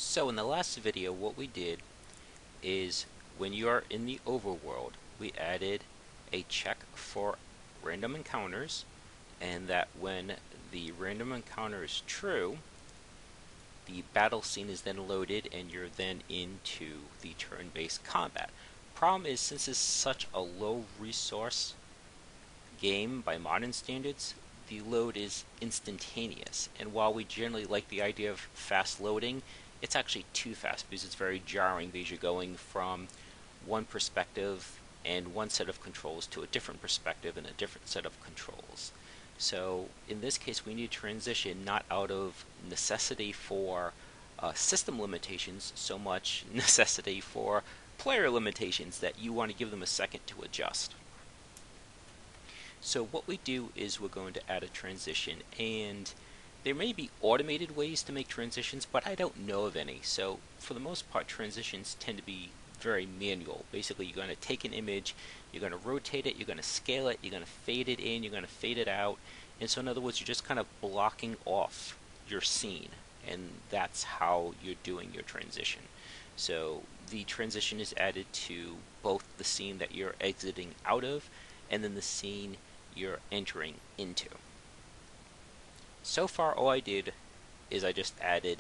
So in the last video, what we did is when you are in the overworld, we added a check for random encounters, and that when the random encounter is true, the battle scene is then loaded and you're then into the turn-based combat. Problem is, since it's such a low resource game by modern standards, the load is instantaneous. And while we generally like the idea of fast loading, it's actually too fast because it's very jarring because you're going from one perspective and one set of controls to a different perspective and a different set of controls. So in this case, we need to transition not out of necessity for system limitations, so much necessity for player limitations that you want to give them a second to adjust. So what we do is we're going to add a transition, and there may be automated ways to make transitions, but I don't know of any. So for the most part, transitions tend to be very manual. Basically, you're going to take an image, you're going to rotate it, you're going to scale it, you're going to fade it in, you're going to fade it out. And so in other words, you're just kind of blocking off your scene, and that's how you're doing your transition. So the transition is added to both the scene that you're exiting out of and then the scene you're entering into. So far, all I did is I just added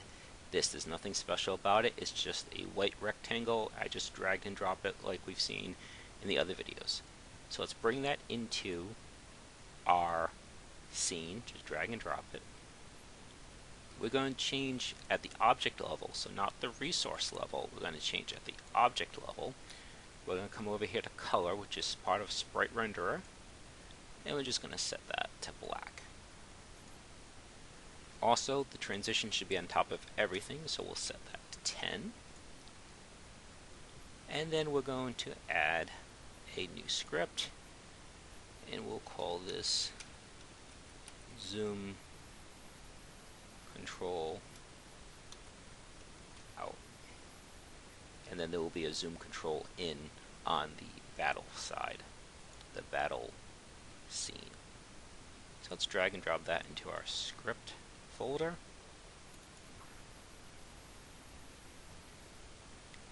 this. There's nothing special about it. It's just a white rectangle. I just dragged and dropped it like we've seen in the other videos. So let's bring that into our scene. Just drag and drop it. We're going to change at the object level, so not the resource level. We're going to change at the object level. We're going to come over here to color, which is part of Sprite Renderer, and we're just going to set that to black. Also, the transition should be on top of everything, so we'll set that to 10. And then we're going to add a new script, and we'll call this zoom control out. And then there will be a zoom control in on the battle side, the battle scene. So let's drag and drop that into our script folder.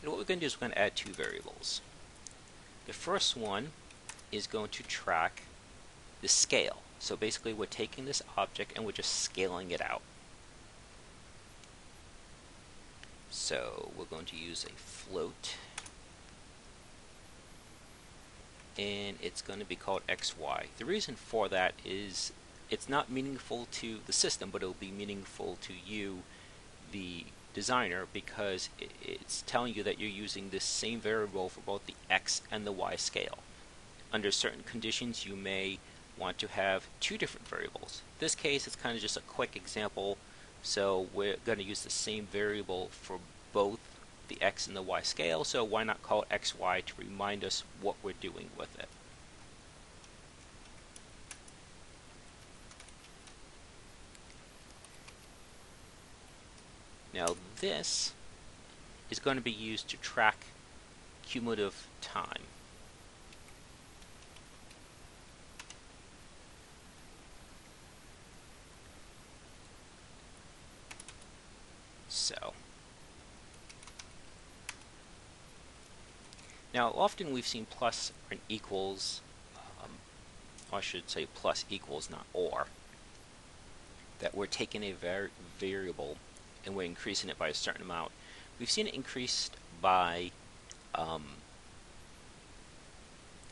And what we're going to do is we're going to add two variables. The first one is going to track the scale. So basically we're taking this object and we're just scaling it out. So we're going to use a float, and it's going to be called XY. The reason for that is it's not meaningful to the system, but it'll be meaningful to you, the designer, because it's telling you that you're using this same variable for both the X and the Y scale. Under certain conditions, you may want to have two different variables. In this case, it's kind of just a quick example, so we're going to use the same variable for both the X and the Y scale, so why not call it XY to remind us what we're doing with it. Now this is going to be used to track cumulative time. So now often we've seen plus and equals, or I should say plus equals, not or, that we're taking a variable and we're increasing it by a certain amount. We've seen it increased by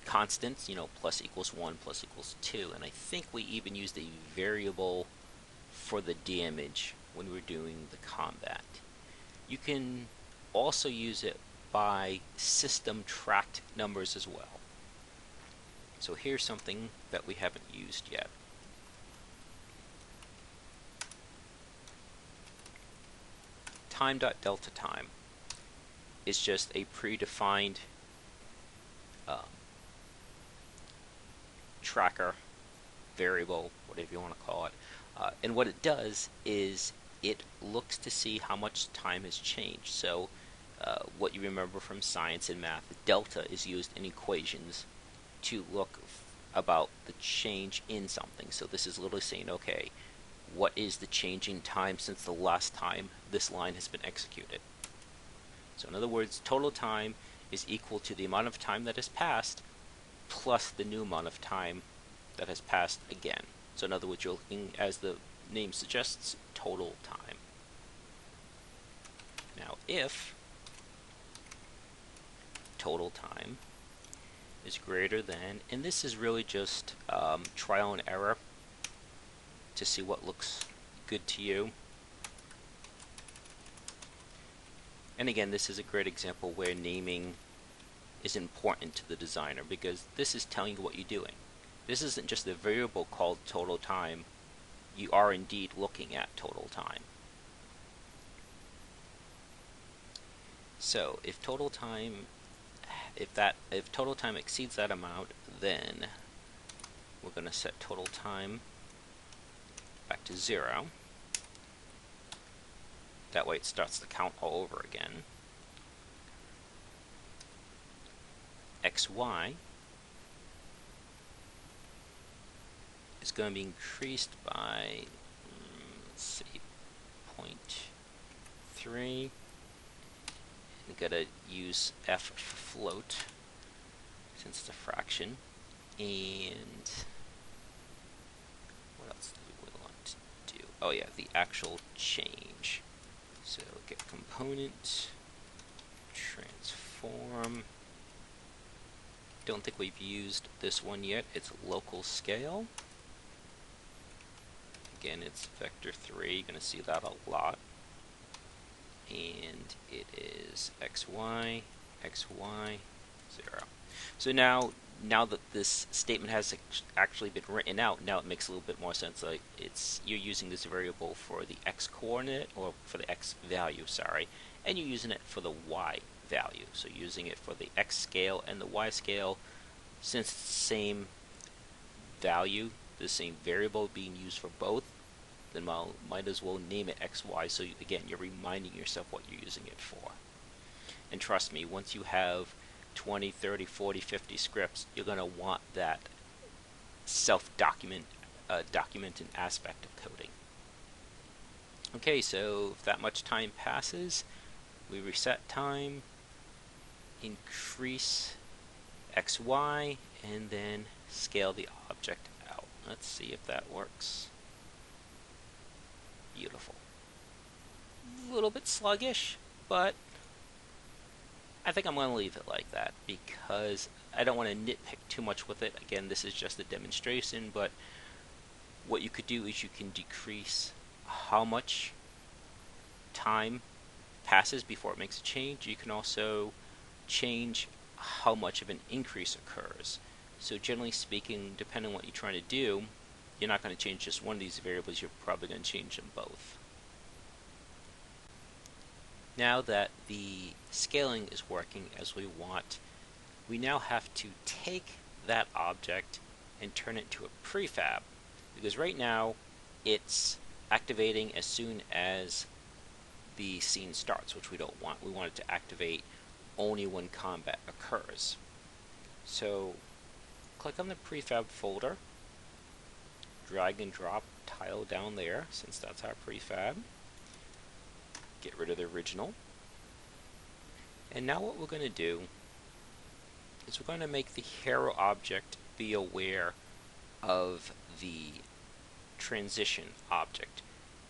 constants, plus equals 1, plus equals 2, and I think we even used a variable for the damage when we're doing the combat. You can also use it by system tracked numbers as well. So here's something that we haven't used yet. Time.delta time is just a predefined tracker variable, whatever you want to call it. And what it does is it looks to see how much time has changed. So what you remember from science and math, delta is used in equations to look about the change in something. So this is literally saying, okay, what is the change in time since the last time this line has been executed. So in other words, total time is equal to the amount of time that has passed plus the new amount of time that has passed again. So in other words, you're looking, as the name suggests, total time. Now if total time is greater than, and this is really just trial and error to see what looks good to you. And again, this is a great example where naming is important to the designer, because this is telling you what you're doing. This isn't just a variable called total time. You are indeed looking at total time. So if total time exceeds that amount, then we're going to set total time back to 0. That way it starts the count all over again. XY is going to be increased by, let's see, 0.3. We've got to use F for float since it's a fraction. And what else do we want to do? Oh yeah, the actual change. So get component, transform. Don't think we've used this one yet. It's local scale. Again, it's vector 3. You're going to see that a lot. And it is xy, xy, 0. So now that this statement has actually been written out, now it makes a little bit more sense. Like you're using this variable for the x coordinate, or for the x value, sorry, and you're using it for the y value. So using it for the x scale and the y scale, since it's the same value, the same variable being used for both, then might as well name it xy, so again, you're reminding yourself what you're using it for. And trust me, once you have 20, 30, 40, 50 scripts, you're going to want that self-documented aspect of coding. Okay, so if that much time passes, we reset time, increase xy, and then scale the object out. Let's see if that works. Beautiful. A little bit sluggish, but I think I'm going to leave it like that because I don't want to nitpick too much with it. Again, this is just a demonstration, but what you could do is you can decrease how much time passes before it makes a change. You can also change how much of an increase occurs. So generally speaking, depending on what you're trying to do, you're not going to change just one of these variables, you're probably going to change them both. Now that the scaling is working as we want, we now have to take that object and turn it to a prefab, because right now it's activating as soon as the scene starts, which we don't want. We want it to activate only when combat occurs. So click on the prefab folder, drag and drop tile down there, since that's our prefab. Get rid of the original. And now what we're going to do is we're going to make the hero object be aware of the transition object.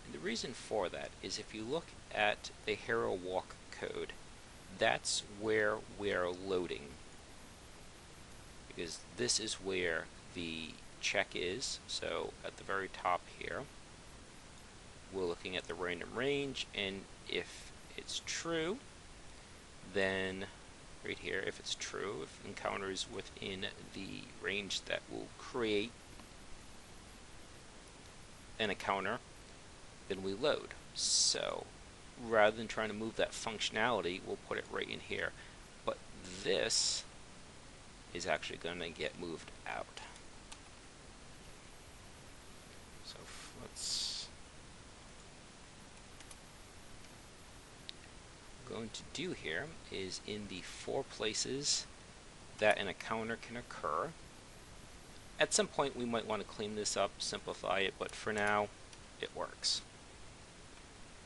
And the reason for that is if you look at the hero walk code, that's where we're loading, because this is where the check is. So at the very top here, we're looking at the random range, and if it's true, then right here, if it's true, if encounter is within the range that will create an encounter, then we load. So rather than trying to move that functionality, we'll put it right in here. But this is actually going to get moved out. So let's going to do here is in the 4 places that an encounter can occur. At some point we might want to clean this up, simplify it, but for now it works.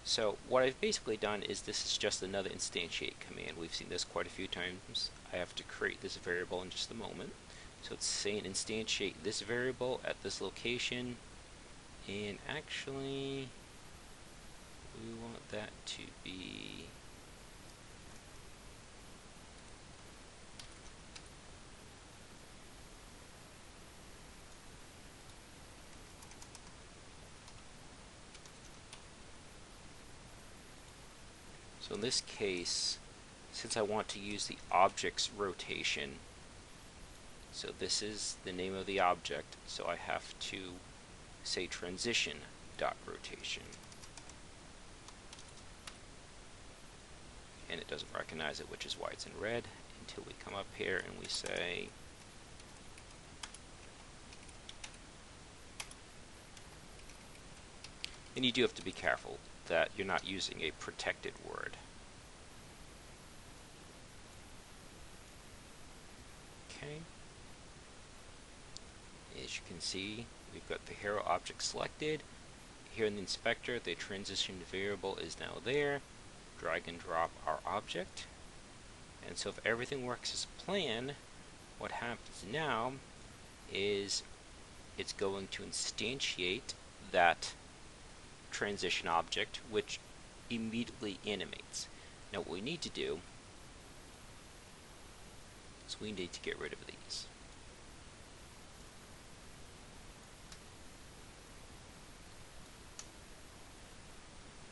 So what I've basically done is this is just another instantiate command. We've seen this quite a few times. I have to create this variable in just a moment. So it's saying instantiate this variable at this location, and actually we want that to be so in this case, since I want to use the object's rotation, so this is the name of the object, so I have to say transition dot rotation, and it doesn't recognize it, which is why it's in red, until we come up here and we say and you do have to be careful that you're not using a protected word. Okay. As you can see, we've got the hero object selected. Here in the inspector, the transition variable is now there. Drag and drop our object. And so if everything works as planned, what happens now is it's going to instantiate that transition object, which immediately animates. Now what we need to do is we need to get rid of these.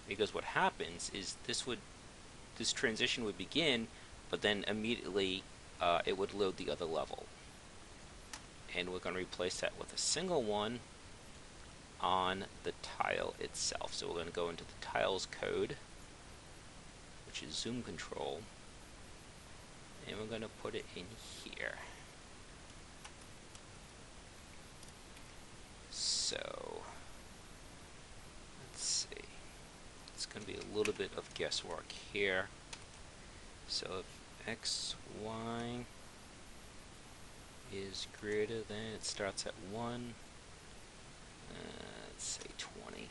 Because what happens is this transition would begin, but then immediately it would load the other level. And we're going to replace that with a single one on the tile itself. So we're going to go into the tiles code, which is zoom control, and we're going to put it in here. So let's see, it's going to be a little bit of guesswork here. So if x, y is greater than, it starts at 1, let's say 20.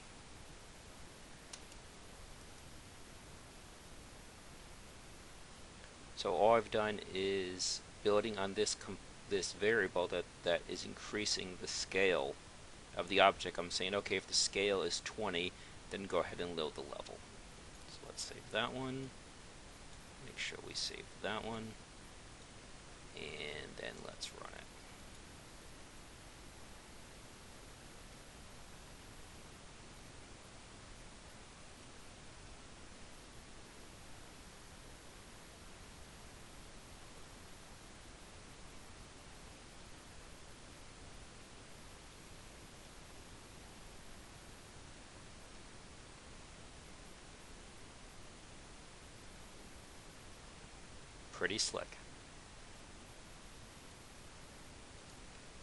So all I've done is building on this variable that is increasing the scale of the object. I'm saying, okay, if the scale is 20, then go ahead and load the level. So let's save that one. Make sure we save that one, and then let's run it. Pretty slick.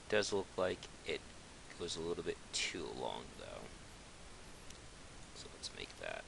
Does look like it goes a little bit too long though. So let's make that